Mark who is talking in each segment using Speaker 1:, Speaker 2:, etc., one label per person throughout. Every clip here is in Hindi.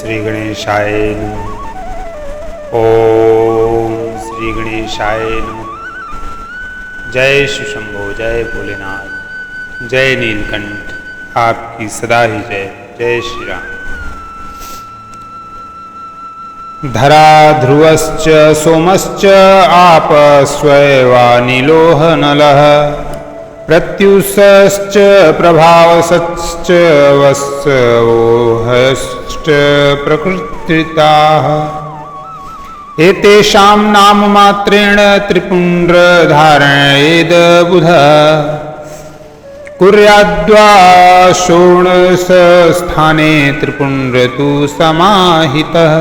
Speaker 1: श्री गणेशाय नमः। ओम श्री गणेशाय नमः। जय शिवशंभो, जय भोलेनाथ, जय नीलकंठ, आपकी सदा ही जय। जय श्री राम। धरा ध्रुवश्च सोमश्च आप स्वैवानिलोह नलः प्रत्युषश्च प्रभावश्च वत्सवोहश्च प्रकृतिताः एतेषां नाम मात्रेण त्रिपुण्ड्र धारणेद बुधः कुर्याद्वा षोडशस्थाने त्रिपुण्ड्र तु समाहितः।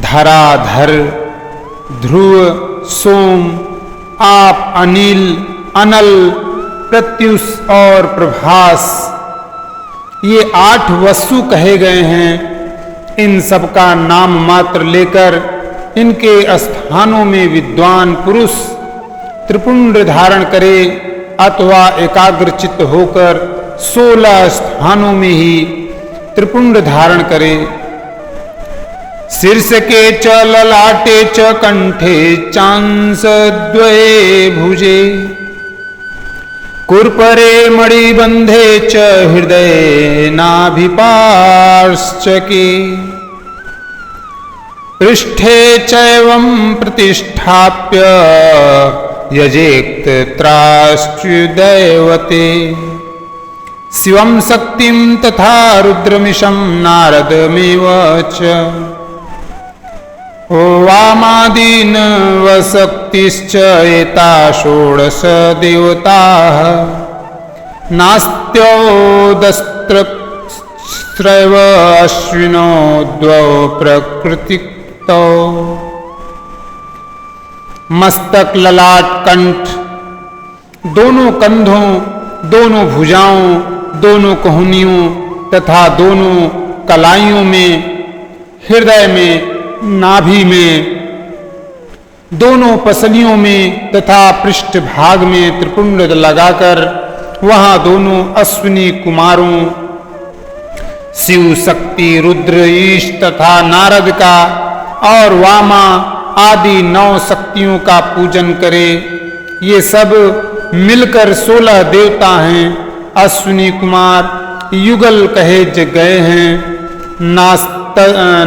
Speaker 1: धराधर, ध्रुव, सोम, आप, अनिल, अनल, प्रत्युष और प्रभास, ये 8 वस्तु कहे गए हैं। इन सब का नाम मात्र लेकर इनके स्थानों में विद्वान पुरुष त्रिपुंड धारण करे अथवा एकाग्रचित्त होकर 16 स्थानों में ही त्रिपुंड धारण करे। शीर्षके च ललाटे च कंठे चांसद्वये भुजे कुरपरे मणिबंधे च हृदये नाभिपार्श्चके पृष्ठे चैवं प्रतिष्ठाप्य यजेत् त्राश्च्युदैवते शिवं शक्तिं तथा रुद्रमिशं नारदमेव च वामादीन वशक्तिश्च एता षोडश देवताः नास्त्योदस्त्रैव अश्विनो द्वौ प्रकृतिक्तौ। मस्तक, ललाट, कंठ, दोनों कंधों, दोनों भुजाओं, दोनों कोहनियों तथा दोनों कलाइयों में, हृदय में, नाभि में, दोनों पसलियों में तथा पृष्ठ भाग में त्रिपुंड लगाकर वहां दोनों अश्विनी कुमारों शिव, शक्ति, रुद्र, ईश तथा नारद का और वामा आदि 9 शक्तियों का पूजन करे। ये सब मिलकर 16 देवता हैं। अश्विनी कुमार युगल कहे गए हैं।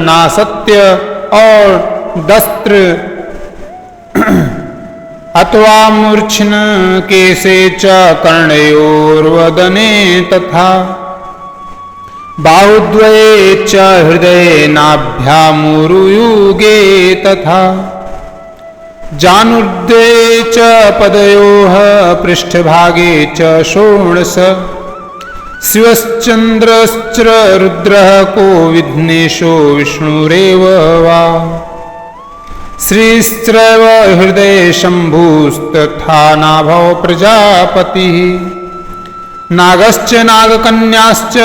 Speaker 1: नासत्य और दस्त्र अथवा मूर्छन केशे च कर्णयोर्वदने तथा बाहुद्वये च हृदये नाभ्यामुरुयुगे तथा जानुर्द्वे च पदयोः पृष्ठभागे च षोडश शिवश्चन्द्रश्च रुद्रः को विघ्नेशो विष्णुरेव वा श्रीश्चैव हृदये शम्भुस्तथा नाभौ प्रजापतिः नागश्च नागकन्याश्च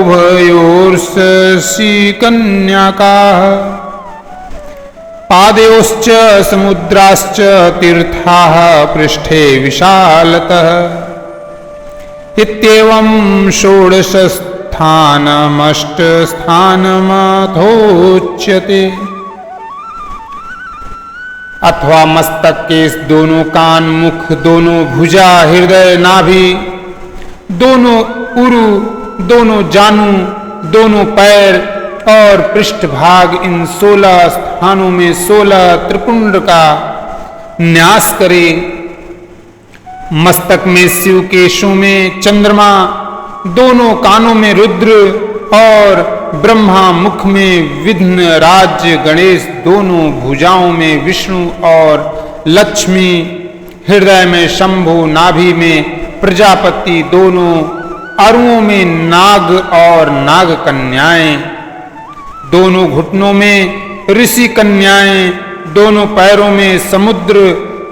Speaker 1: उभयोर्षिकन्याकाः पादयोश्च समुद्राश्च तीर्थाः पृष्ठे विशालतः इत्येवं षोडशस्थानमष्टस्थानमथोच्यते। अथवा मस्तक, केश, दोनों कान, मुख, दोनों भुजा, हृदय, नाभि, दोनों उरु, दोनों जानू, दोनों पैर और पृष्ठभाग, इन 16 स्थानों में 16 त्रिपुंड का न्यास करे। मस्तक में शिव, केशों में चंद्रमा, दोनों कानों में रुद्र और ब्रह्मा, मुख में विघ्न राज्य गणेश, दोनों भुजाओं में विष्णु और लक्ष्मी, हृदय में शंभु, नाभि में प्रजापति, दोनों अरुओं में नाग और नाग कन्याएं, दोनों घुटनों में ऋषि कन्याएं, दोनों पैरों में समुद्र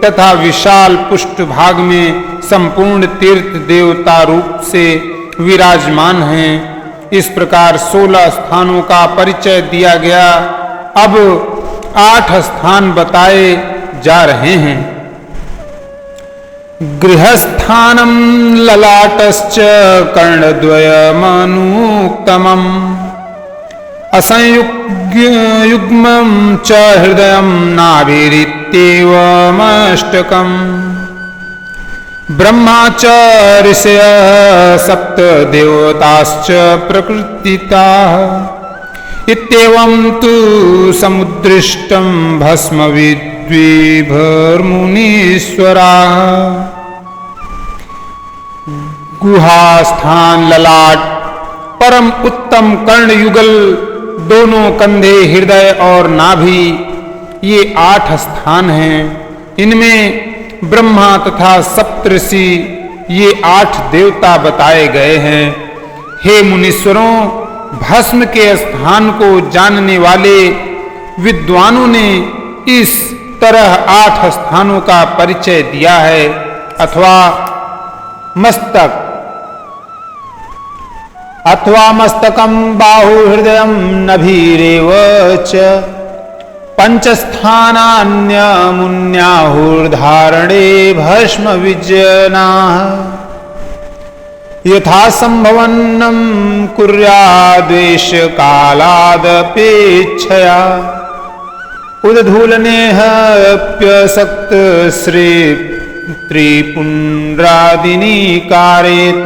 Speaker 1: तथा विशाल पुष्ट भाग में संपूर्ण तीर्थ देवता रूप से विराजमान हैं। इस प्रकार 16 स्थानों का परिचय दिया गया। अब 8 स्थान बताए जा रहे हैं। गृहस्थानं ललाटश्च कर्णद्वयमनुत्तमम् असंयुग्मं च हृदयं नाभिरित्येवमष्टकम् ब्रह्मा च ऋषय सप्त देवताश्च प्रकृतिताः इत्येवं तु समुद्दृष्टं भस्मविद्विभर्मुनीश्वराः गुहास्थान ललाट परम उत्तम कर्ण युगल दोनों कंधे हृदय और नाभि ये 8 स्थान हैं। इनमें ब्रह्मा तथा सप्तऋषि ये 8 देवता बताए गए हैं। हे मुनीश्वरों, भस्म के स्थान को जानने वाले विद्वानों ने इस तरह 8 स्थानों का परिचय दिया है। अथवा मस्तकम बाहु हृदयं नभीरेव च पंचस्थानान्यमुन्याहुर्धारणे भस्म विजनाः यथा संभवन्नं कुर्याद्वेष कालादपेक्षया उद्धूलनेऽप्यसक्त श्री त्रिपुंड्रादिनी कारेत।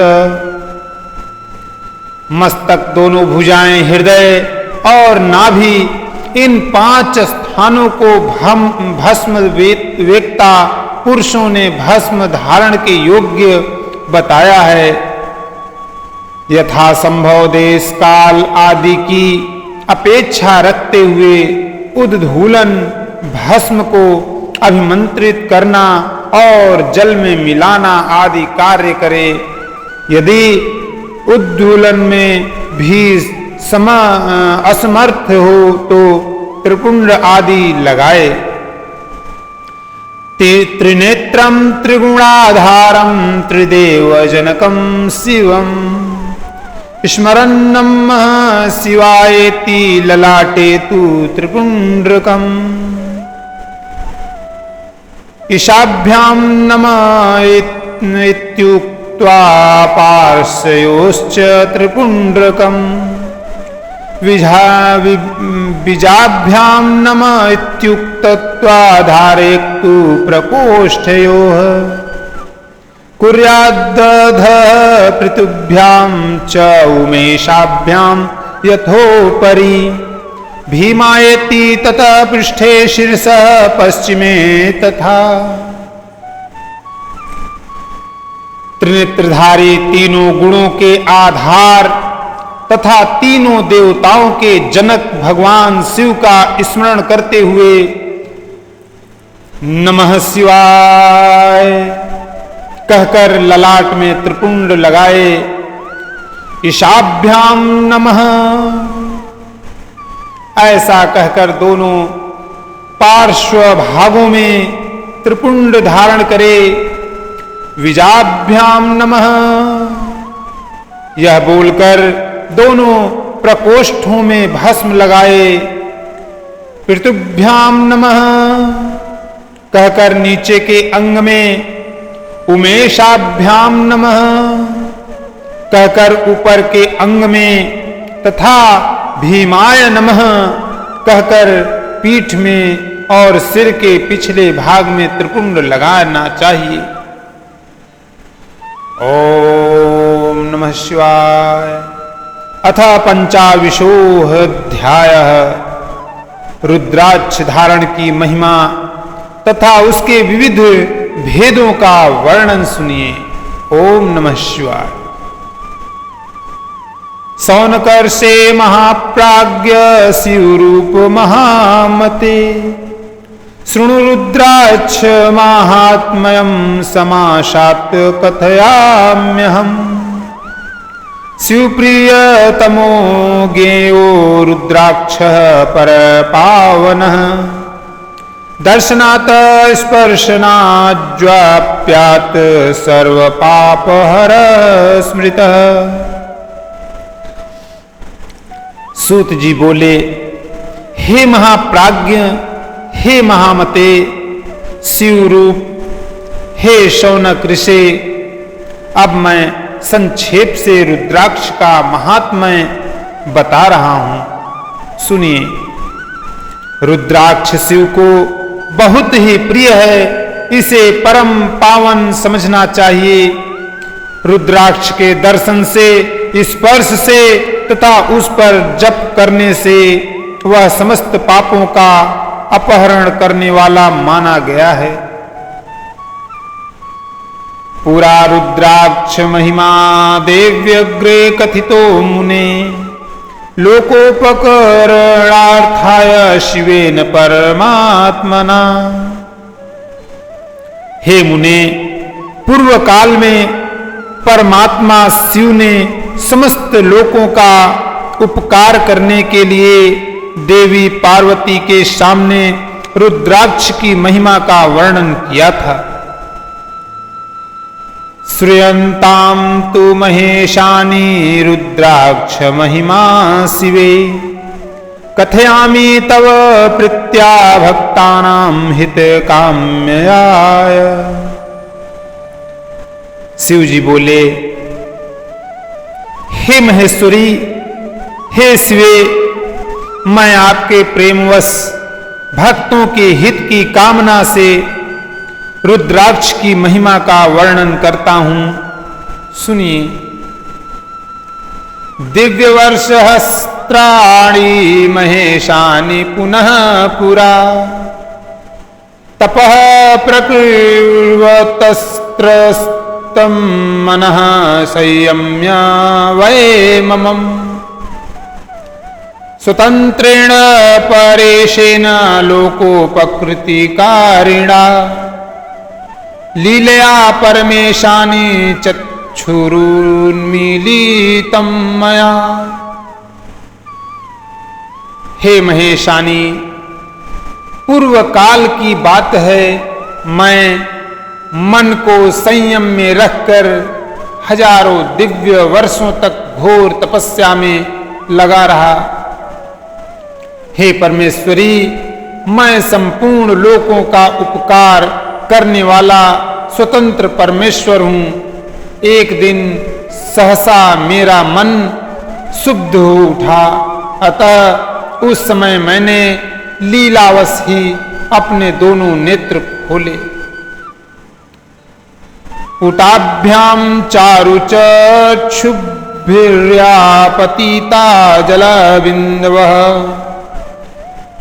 Speaker 1: मस्तक, दोनों भुजाएं, हृदय और नाभि, इन 5 स्थानों को भस्म वेत्ता पुरुषों ने भस्म धारण के योग्य बताया है। यथा संभव देश काल आदि की अपेक्षा रखते हुए उद्धूलन, भस्म को अभिमंत्रित करना और जल में मिलाना आदि कार्य करे। यदि उद्दूलन में भी असमर्थ हो तो त्रिपुंड आदि लगाए। त्रिनेत्रं त्रिगुणाधारं त्रिदेवजनकं शिवं स्मरन्नं शिवायेति ललाटे तु त्रिपुंड्रकम् ईशाभ्यां नमः इत्युक्त्वा पार्श्वयोश्च त्रिपुंड्रकम् बीजाभ्यां नमः इत्युक्त्वा धारयतु प्रकोष्ठयोः कुर्याद्दध पृथुभ्यां च उमेशाभ्यां यथोपरि भीमायति ततः पृष्ठे शीर्षः पश्चिमे तथा। त्रिनेत्रधारी, तीनों गुणों के आधार तथा तीनों देवताओं के जनक भगवान शिव का स्मरण करते हुए नमः शिवाय कहकर ललाट में त्रिपुंड लगाए। ईशाभ्याम नमः ऐसा कहकर दोनों पार्श्व भागों में त्रिपुंड धारण करे। विजाभ्याम नमः यह बोलकर दोनों प्रकोष्ठों में भस्म लगाए। पृथुभ्याम नमः कहकर नीचे के अंग में, उमेशाभ्याम नमः कहकर ऊपर के अंग में तथा भीमाय नमः कहकर पीठ में और सिर के पिछले भाग में त्रिपुंड लगाना चाहिए। ओम नमः शिवाय। अथ पंचाविंशोऽध्यायः रुद्राक्ष धारण की महिमा तथा उसके विविध भेदों का वर्णन सुनिए। ओम नमः शिवाय। सौनकर्षे महाप्राज्ञ शिवरूप महामते शृणु रुद्राक्ष माहात्म्यं समाशात् कथयाम्यहम्। शिवप्रियतमो ज्ञेयो रुद्राक्षः परपावनः दर्शनात् स्पर्शनाज्वाप्यात् सर्वपापहर स्मृतः। सूत जी बोले, हे महाप्राज्ञ, हे महामते, शिवरूप, हे शौनक ऋषि, अब मैं संक्षेप से रुद्राक्ष का महात्म्य बता रहा हूं। सुनिए, रुद्राक्ष शिव को बहुत ही प्रिय है, इसे परम पावन समझना चाहिए। रुद्राक्ष के दर्शन से, स्पर्श से तथा उस पर जप करने से वह समस्त पापों का अपहरण करने वाला माना गया है। पुरा रुद्राक्ष महिमा देव्यग्रे कथितो मुने, लोकोपकरणार्थाय शिवेन परमात्मना। हे मुने, पूर्व काल में परमात्मा शिव ने समस्त लोकों का उपकार करने के लिए देवी पार्वती के सामने रुद्राक्ष की महिमा का वर्णन किया था। श्रूयन्तां तु महेशानि रुद्राक्ष महिमा शिवे, कथयामि तव प्रीत्या भक्तानां हितकाम्याय। शिव जी बोले, हे महेश्वरी, हे शिवे, मैं आपके प्रेमवश भक्तों के हित की कामना से रुद्राक्ष की महिमा का वर्णन करता हूं। सुनिए, दिव्य वर्ष सहस्राणि महेशानि पुनः पुरा, तपः प्रकृवतस्त्रस्तं मनः संयम्य वै ममम्, स्वतंत्रेण परेशेन लोकोपकृतिकारिणा, लीलया परमेशानि चक्षुरुन्मीलितं मया। हे महेशानी, पूर्व काल की बात है, मैं मन को संयम में रखकर हजारों दिव्य वर्षों तक घोर तपस्या में लगा रहा। हे परमेश्वरी, मैं संपूर्ण लोकों का उपकार करने वाला स्वतंत्र परमेश्वर हूं। एक दिन सहसा मेरा मन शुद्ध हो उठा, अतः उस समय मैंने लीलावश ही अपने दोनों नेत्र खोले। पुटाभ्याम चारुचक्षुभिर्व्यापतिता जलबिन्दवः,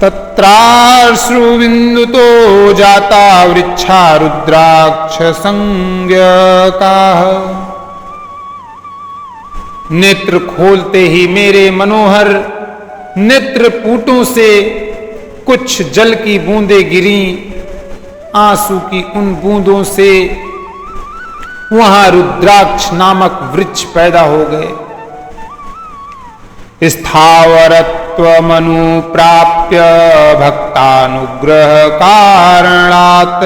Speaker 1: तत्राश्रुबिन्दुतो जाता वृक्षा रुद्राक्ष संज्ञकाः। नेत्र खोलते ही मेरे मनोहर नेत्रपूटों से कुछ जल की बूंदें गिरी। आंसू की उन बूंदों से वहां रुद्राक्ष नामक वृक्ष पैदा हो गए। स्थावरत्वमनुप्राप्य भक्तानुग्रह कारणात्,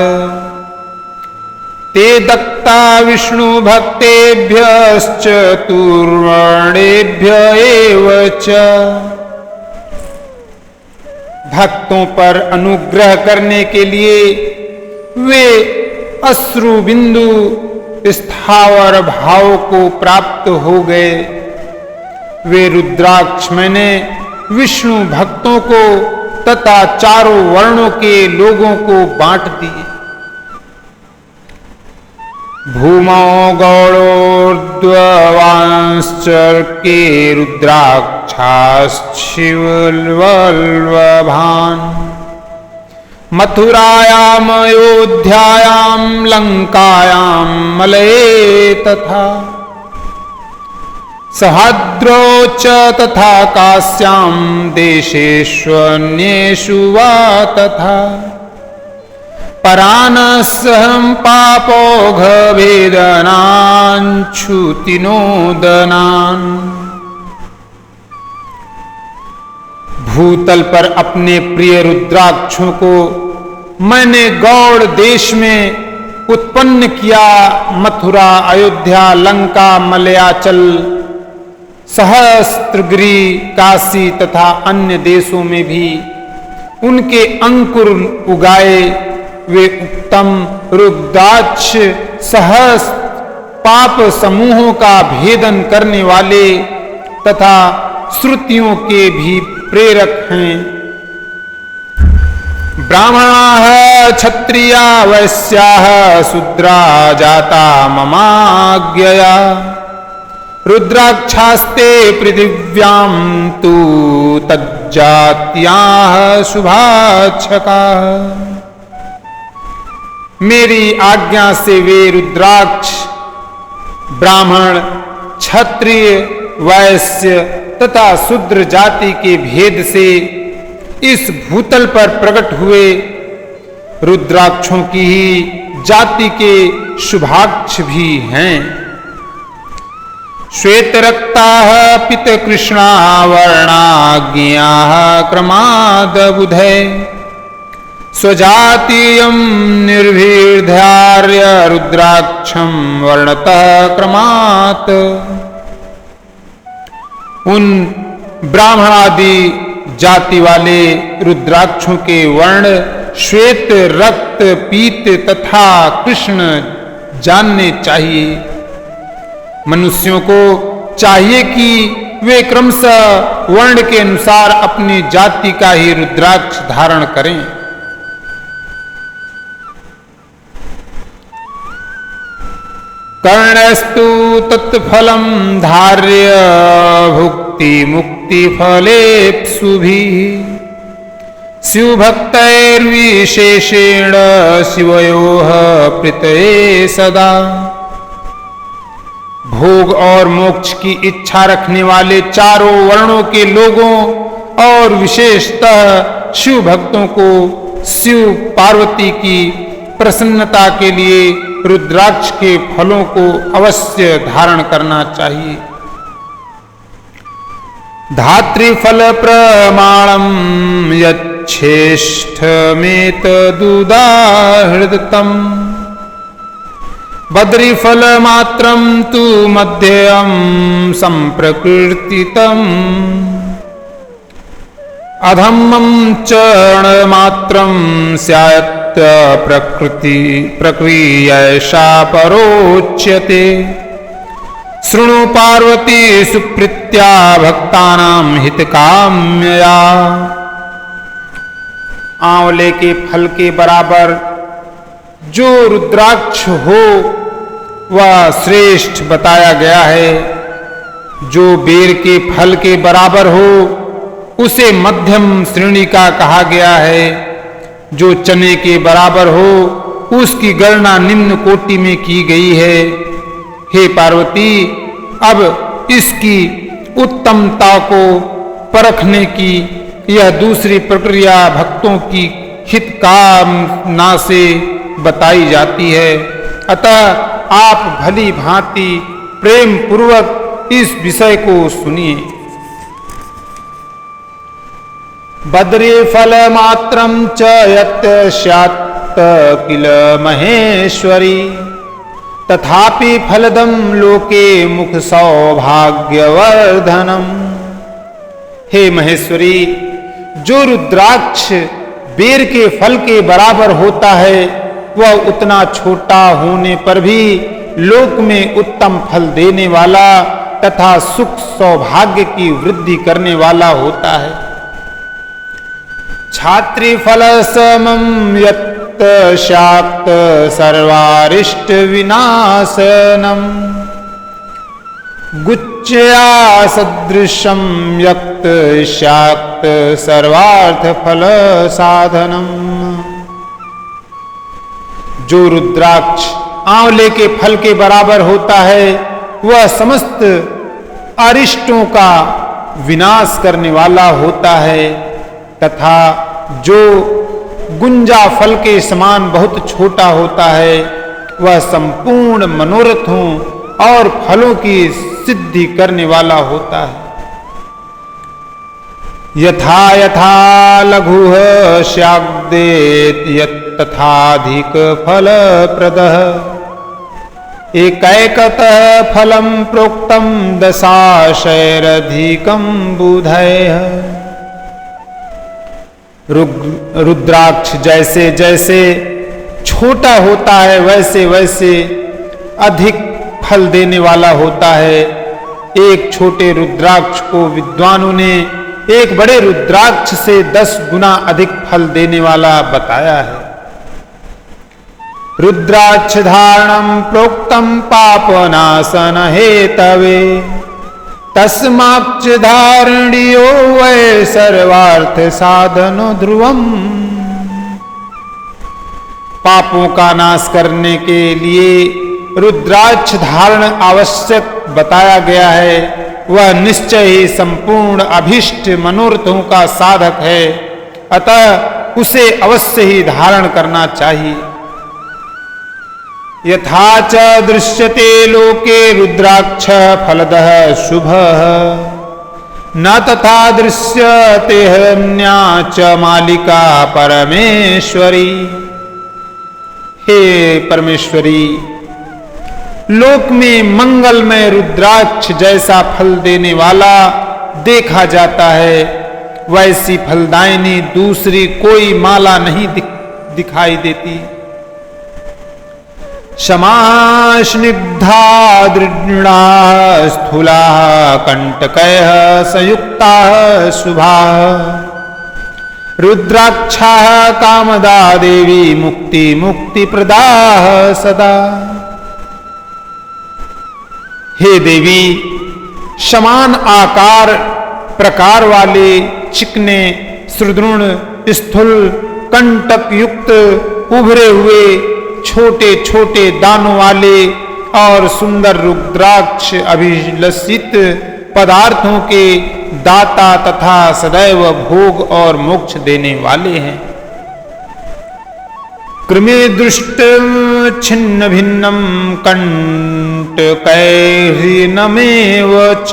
Speaker 1: ते दत्ता विष्णु भक्तेभ्यश्चतुर्वर्णेभ्य एव च। भक्तों पर अनुग्रह करने के लिए वे अश्रु बिंदु स्थावर भाव को प्राप्त हो गए। वे रुद्राक्ष मैंने विष्णु भक्तों को तथा चारों वर्णों के लोगों को बांट दिए। भूमौ गौड़ोर्ध्ववांश्चर्के रुद्राक्षाश्चिवल्वल्वभान्, मथुरायाम अयोध्यायाम लंकायाम मलये तथा, सहाद्रौ च तथा काश्याम देशेष्वन्येषु वा तथा, परानसहं पापोघभेदनाच्छुतिनोदनान्। भूतल पर अपने प्रिय रुद्राक्षों को मैंने गौड़ देश में उत्पन्न किया। मथुरा, अयोध्या, लंका, मलयाचल, सहस्त्रगिरि, काशी तथा अन्य देशों में भी उनके अंकुर उगाए। वे उत्तम रुद्राक्ष सहस्त्र पाप समूहों का भेदन करने वाले तथा श्रुतियों के भी प्रेरक हैं। ब्राह्मणाः क्षत्रिया वैश्याः शूद्रा जाता ममाज्ञया रुद्राक्षास्ते पृथिव्यां तु तज्जात्याः शुभाच्छकाः। मेरी आज्ञा से वे रुद्राक्ष ब्राह्मण, क्षत्रिय, वैश्य तथा शूद्र जाति के भेद से इस भूतल पर प्रकट हुए रुद्राक्षों की ही जाति के शुभाक्ष भी हैं। श्वेत रक्ताः पित कृष्णा वर्णाज्ञाः क्रमाद बुधे स्वजातीयं निर्भिर्धार्य रुद्राक्षं वर्णतः क्रमात्। उन ब्राह्मणादि जाति वाले रुद्राक्षों के वर्ण श्वेत, रक्त, पीत तथा कृष्ण जानने चाहिए। मनुष्यों को चाहिए कि वे क्रमशः वर्ण के अनुसार अपनी जाति का ही रुद्राक्ष धारण करें। कर्णस्तु तत्फलं धार्य भुक्ति मुक्ति फलेप्सुभिः शिवभक्तैर्विशेषेण शिवयोः प्रीतये सदा। भोग और मोक्ष की इच्छा रखने वाले चारों वर्णों के लोगों और विशेषतः शिव भक्तों को शिव पार्वती की प्रसन्नता के लिए रुद्राक्ष के फलों को अवश्य धारण करना चाहिए। धातृफल प्रमाणम यच्छेष्ठमेतदुदाहृतम् बद्रीफल मात्रम तु मध्यम संप्रकृतितम् अधम्मं चरण मात्रम स्यात् प्रक्रियैषा परोच्यते। शृणु पार्वती सुप्रीत्या भक्तानां हितकाम्यया। आंवले के फल के बराबर जो रुद्राक्ष हो वह श्रेष्ठ बताया गया है। जो बेर के फल के बराबर हो उसे मध्यम श्रेणी का कहा गया है। जो चने के बराबर हो उसकी गणना निम्न कोटि में की गई है। हे पार्वती, अब इसकी उत्तमता को परखने की यह दूसरी प्रक्रिया भक्तों की हितकामना से बताई जाती है। अतः आप भली भांति प्रेम पूर्वक इस विषय को सुनिए। बद्री फल मात्रम च यत् स्यात् किल महेश्वरी तथापि फलदम लोके मुख सौभाग्यवर्धनम। हे महेश्वरी, जो रुद्राक्ष बेर के फल के बराबर होता है वह उतना छोटा होने पर भी लोक में उत्तम फल देने वाला तथा सुख सौभाग्य की वृद्धि करने वाला होता है। छात्री फल समम यत् शाक्त सर्वारिष्ट विनाशनम गुच्छया सदृशम यक्त शाक्त सर्वार्थ फल साधनम। जो रुद्राक्ष आंवले के फल के बराबर होता है वह समस्त अरिष्टों का विनाश करने वाला होता है तथा जो गुंजा फल के समान बहुत छोटा होता है वह संपूर्ण मनोरथों और फलों की सिद्धि करने वाला होता है। यथा यथा लघुः स्याद्देत यत्तथाधिक फलप्रदः एकैकतः फलं प्रोक्तं दशाशैरधिकं बुधैः। रुद्राक्ष जैसे जैसे छोटा होता है वैसे वैसे अधिक फल देने वाला होता है एक छोटे रुद्राक्ष को विद्वानों ने एक बड़े रुद्राक्ष से 10 गुना अधिक फल देने वाला बताया है। रुद्राक्ष धारणम प्रोक्तम पापनाशन हेतवे तस्माच्च धारणीयो वै सर्वार्थ साधनो ध्रुवम। पापों का नाश करने के लिए रुद्राक्ष धारण आवश्यक बताया गया है। वह निश्चय ही संपूर्ण अभीष्ट मनोरथों का साधक है, अतः उसे अवश्य ही धारण करना चाहिए। यथा च दृश्यते लोके रुद्राक्ष फलदः शुभः न तथा दृश्यते अन्या च मालिका परमेश्वरी। हे परमेश्वरी, लोक में मंगलमय रुद्राक्ष जैसा फल देने वाला देखा जाता है, वैसी फलदायिनी दूसरी कोई माला नहीं दिखाई देती। शमास्निग्धा दृढ़ा स्थूला कंटकैः संयुक्ताः शुभाः रुद्राक्षा कामदा देवी मुक्ति मुक्ति प्रदाः सदा। हे देवी, समान आकार प्रकार वाले चिकने सुदृढ़ स्थूल कंटक युक्त उभरे हुए छोटे छोटे दानों वाले और सुंदर रुद्राक्ष अभिलषित पदार्थों के दाता तथा सदैव भोग और मोक्ष देने वाले हैं। कृमे दृष्ट छिन्न भिन्नम कंटकैर्नमेव च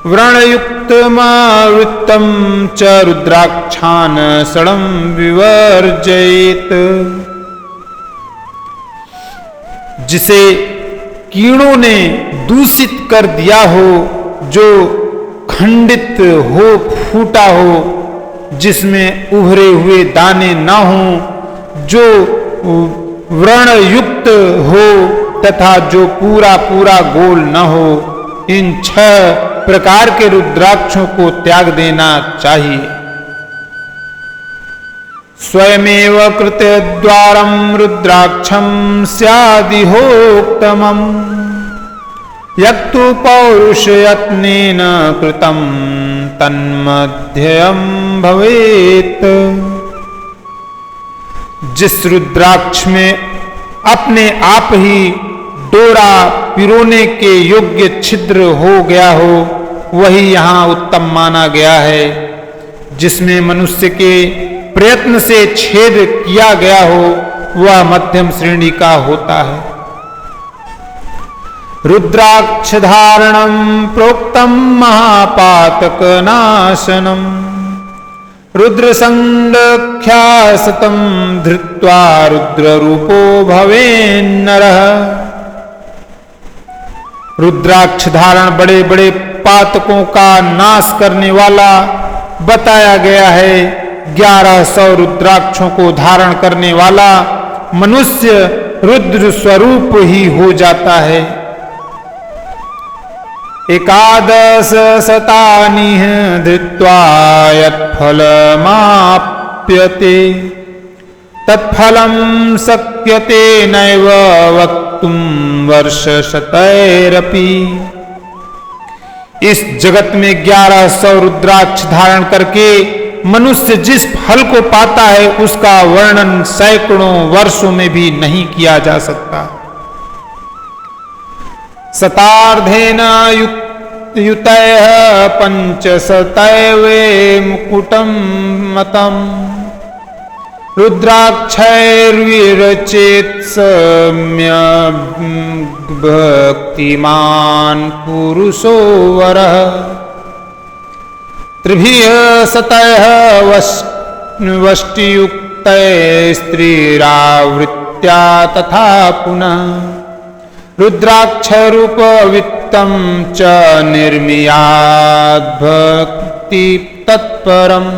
Speaker 1: व्रणयुक्तमावृत्तं च रुद्राक्षान् षडं विवर्जयेत्। जिसे कीड़ों ने दूषित कर दिया हो, जो खंडित हो फूटा हो, जिसमें उभरे हुए दाने न हो, जो व्रण युक्त हो तथा जो पूरा पूरा गोल न हो, इन 6 प्रकार के रुद्राक्षों को त्याग देना चाहिए। स्वयमेव कृतद्वारं रुद्राक्षं स्यादिहोक्तमम् यत्तु पौरुषयत्नेन कृतं तन्मध्ययं भवेत्। जिस रुद्राक्ष में अपने आप ही डोरा पिरोने के योग्य छिद्र हो गया हो, वही यहाँ उत्तम माना गया है। जिसमें मनुष्य के प्रयत्न से छेद किया गया हो, वह मध्यम श्रेणी का होता है। रुद्राक्ष धारणम प्रोक्तम महापातक नाशनम रुद्र संख्यासतम धृत्वा रुद्र रूपो भवेन्नरः। रुद्राक्ष धारण बड़े बड़े पातकों का नाश करने वाला बताया गया है। 1100 रुद्राक्षों को धारण करने वाला मनुष्य रुद्र स्वरूप ही हो जाता है। 11 शतानि धृत्वा यत्फलमाप्यते तत्फलं शक्यते नैव वक्तुं वर्षशतैरपि। इस जगत में 1100 रुद्राक्ष धारण करके मनुष्य जिस फल को पाता है, उसका वर्णन सैकड़ों वर्षों में भी नहीं किया जा सकता। शतार्धेन युतयः पंचशतैवे मुकुटं मतम् रुद्राक्षैर्विरचेत् सम्यक् भक्तिमान् पुरुषो वरः। त्रिभिः शतैः वष्टियुक्तैस्त्रीरावृत्या तथा पुनः रुद्राक्षरूपवित्तं च निर्मीयाद् भक्ति तत्परम्।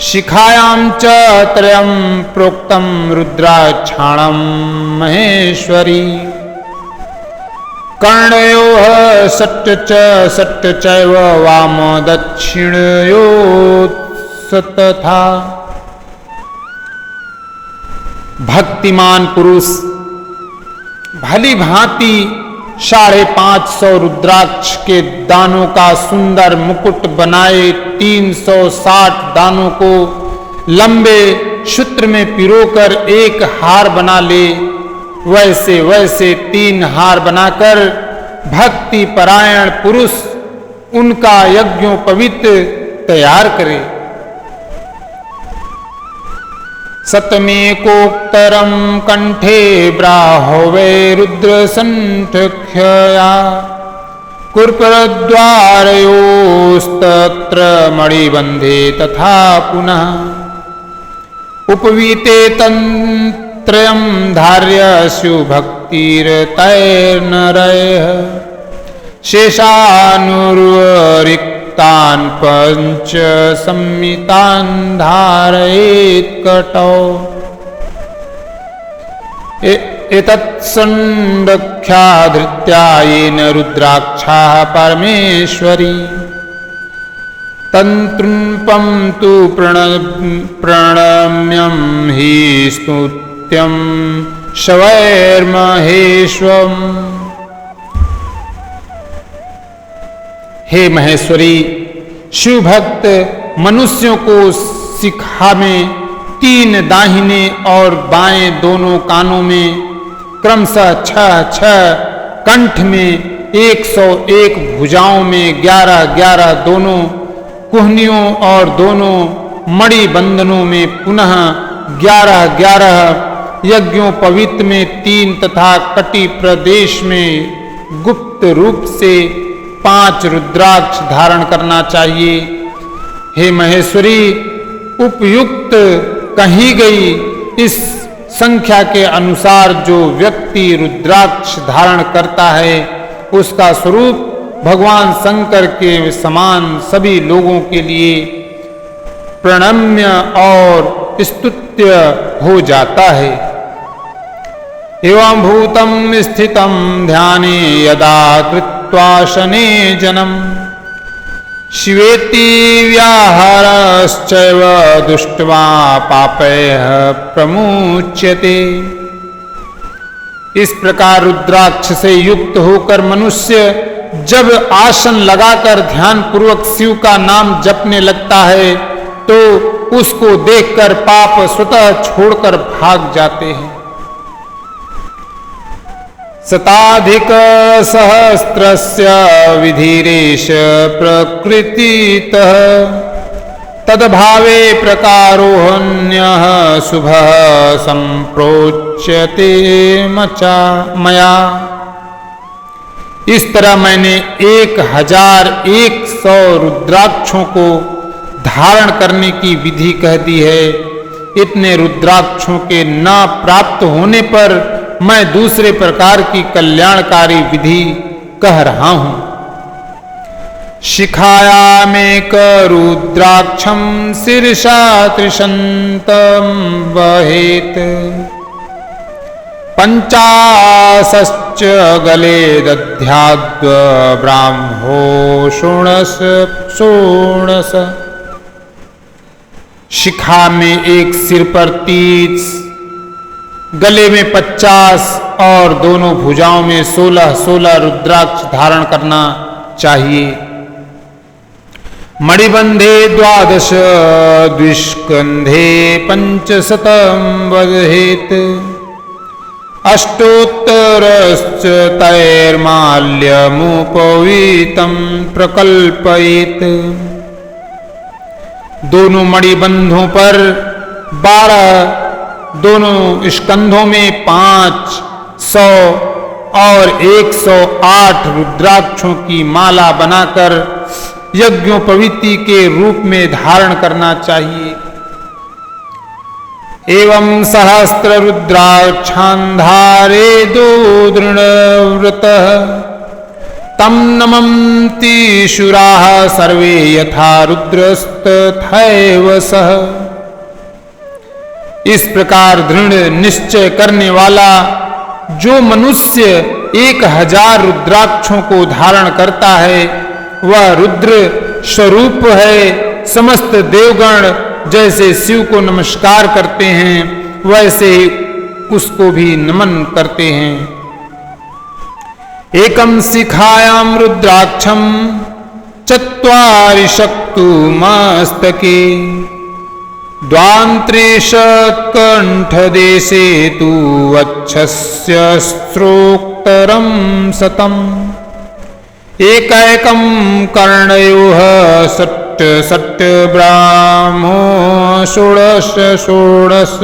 Speaker 1: शिखायां च त्रयं प्रोक्तं रुद्राक्षाणं महेश्वरी कर्णयोः षट् च षट् चैव वाम दक्षिणयोः तथा। भक्तिमान पुरुष भली भांति 550 रुद्राक्ष के दानों का सुंदर मुकुट बनाए 360 दानों को लंबे सूत्र में पिरोकर एक हार बना ले, वैसे वैसे 3 हार बनाकर भक्ति परायण पुरुष उनका यज्ञोपवीत तैयार करे। सतमेकोत्तरम कंठे ब्राह्वे रुद्र संठख्यया कुर्परद्वारयोस्तत्र मणिबंधे तथा पुनः उपवीते तन्त्रयं धार्य शिवभक्तिरतैर्नरयः शेषानुर्वरिक्तान् पंच संमितान् धारयेत् कटौ। एतत्संरक्ष्या धृत्या येन रुद्राक्षाः परमेश्वरी तन्त्रुपं तु प्रणम्यं हि स्तुत्यं शवैर्महेश्वम्। हे महेश्वरी, शिव भक्त मनुष्यों को शिखा में 3 दाहिने और बाएं दोनों कानों में क्रमशः 6 कंठ में 101 भुजाओं में 11 दोनों कुहनियों और दोनों मणि बंधनों में पुनः 11 यज्ञों पवित्र में 3 तथा कटी प्रदेश में गुप्त रूप से 5 रुद्राक्ष धारण करना चाहिए। हे महेश्वरी, उपयुक्त कही गई इस संख्या के अनुसार जो व्यक्ति रुद्राक्ष धारण करता है उसका स्वरूप भगवान शंकर के समान सभी लोगों के लिए प्रणम्य और स्तुत्य हो जाता है। एवं भूतम स्थितम ध्याने यदा कृत्वा शने जनम शिवेति व्याहारश्चैव दुष्ट्वा पापैः प्रमुच्यते। इस प्रकार रुद्राक्ष से युक्त होकर मनुष्य जब आसन लगाकर ध्यान पूर्वक शिव का नाम जपने लगता है तो उसको देखकर पाप स्वतः छोड़कर भाग जाते हैं। शताधिक सहस्त्रस्य विधिरेश प्रकृतितः तद्भावे प्रकारोऽन्यः शुभः संप्रोच्यते मया। इस तरह मैंने 1100 रुद्राक्षों को धारण करने की विधि कह दी है। इतने रुद्राक्षों के न प्राप्त होने पर मैं दूसरे प्रकार की कल्याणकारी विधि कह रहा हूं। शिखायामेक रुद्राक्षम शीर्षा त्रिशंतम वहेत 50 गले दध्याद्व ब्राह्मो शोणस। शिखा में एक सिर पर 30, गले में 50 और दोनों भुजाओं में 16 रुद्राक्ष धारण करना चाहिए। मणिबंधे 12 द्विष्कंधे 500 वहेत। अष्टोत्तरश्च तैर्माल्यमुपवीतं प्रकल्पयेत्। दोनों मणिबंधों पर 12, दोनों स्कंधों में 500 और 108 रुद्राक्षों की माला बनाकर यज्ञोपवीति के रूप में धारण करना चाहिए। एवं सहस्त्र रुद्राक्षान्धारे दो दृढ़व्रतः तम नमन्ति शूराः सर्वे यथा रुद्रस्तथैव सः। इस प्रकार दृढ़ निश्चय करने वाला जो मनुष्य 1000 रुद्राक्षों को धारण करता है। वह रुद्र स्वरूप है। समस्त देवगण जैसे शिव को नमस्कार करते हैं वैसे ही उसको भी नमन करते हैं। एकम शिखायाम रुद्राक्षम चत्वारि शक्तुमस्तके द्वांत्रेश कंठदेशे तु वक्षस्य स्त्रोक्तरं शतम् एकैकं कर्णयोः षट् षट् ब्राह्मो षोडश षोडश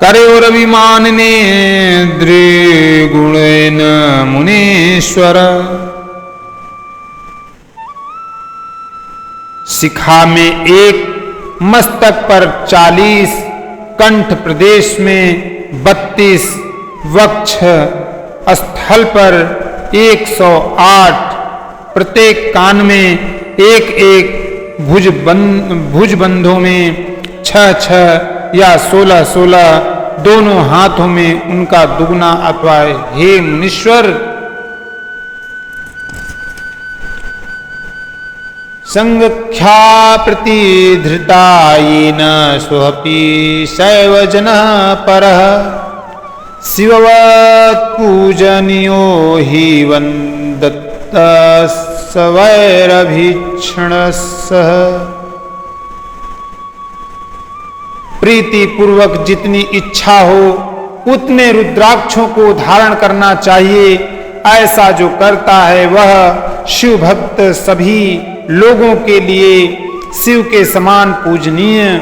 Speaker 1: करयोरभिमानिने द्विगुणेन मुनीश्वर। शिखा में 1, मस्तक पर 40, कंठ प्रदेश में 32, वक्ष स्थल पर 108, प्रत्येक कान में 1-1, भुजबंधों में 6-6 या 16-16, दोनों हाथों में उनका दुगना अथवा हे मुनीश्वर। संख्या प्रतिधृतायेन स्वपि सैव जनः परः शिववत् पूजनीयो हि वन्दतः स्वैरभीक्षणः। प्रीति पूर्वक जितनी इच्छा हो उतने रुद्राक्षों को धारण करना चाहिए। ऐसा जो करता है वह शिव भक्त सभी लोगों के लिए शिव के समान पूजनीय,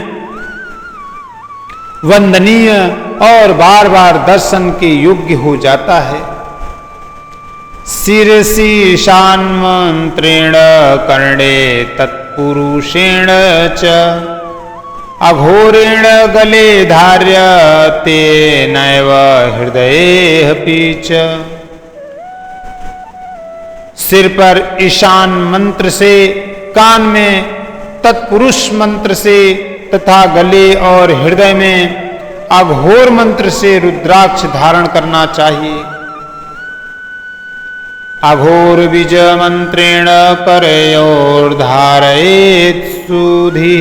Speaker 1: वंदनीय और बार बार दर्शन के योग्य हो जाता है। शिरसि शान्मन्त्रेण कर्णे तत्पुरुषेण च अघोरेण गले धार्यते नैव हृदयेऽपि च। सिर पर ईशान मंत्र से, कान में तत्पुरुष मंत्र से तथा गले और हृदय में अघोर मंत्र से रुद्राक्ष धारण करना चाहिए। अघोर बीज मंत्रेण करयोर्धारयेत् सुधि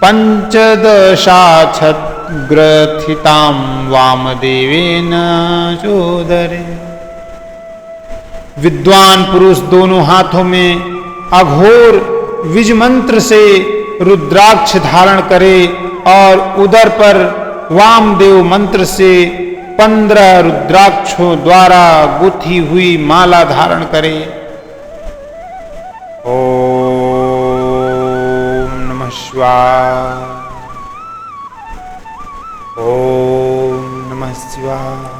Speaker 1: पंचदशाच्छद्ग्रथितां वामदेवेन चोदरे। विद्वान पुरुष दोनों हाथों में अघोर विज मंत्र से रुद्राक्ष धारण करे और उदर पर वामदेव मंत्र से 15 रुद्राक्षों द्वारा गुथी हुई माला धारण करे। ओम नमः शिवाय। ओम नमः शिवाय।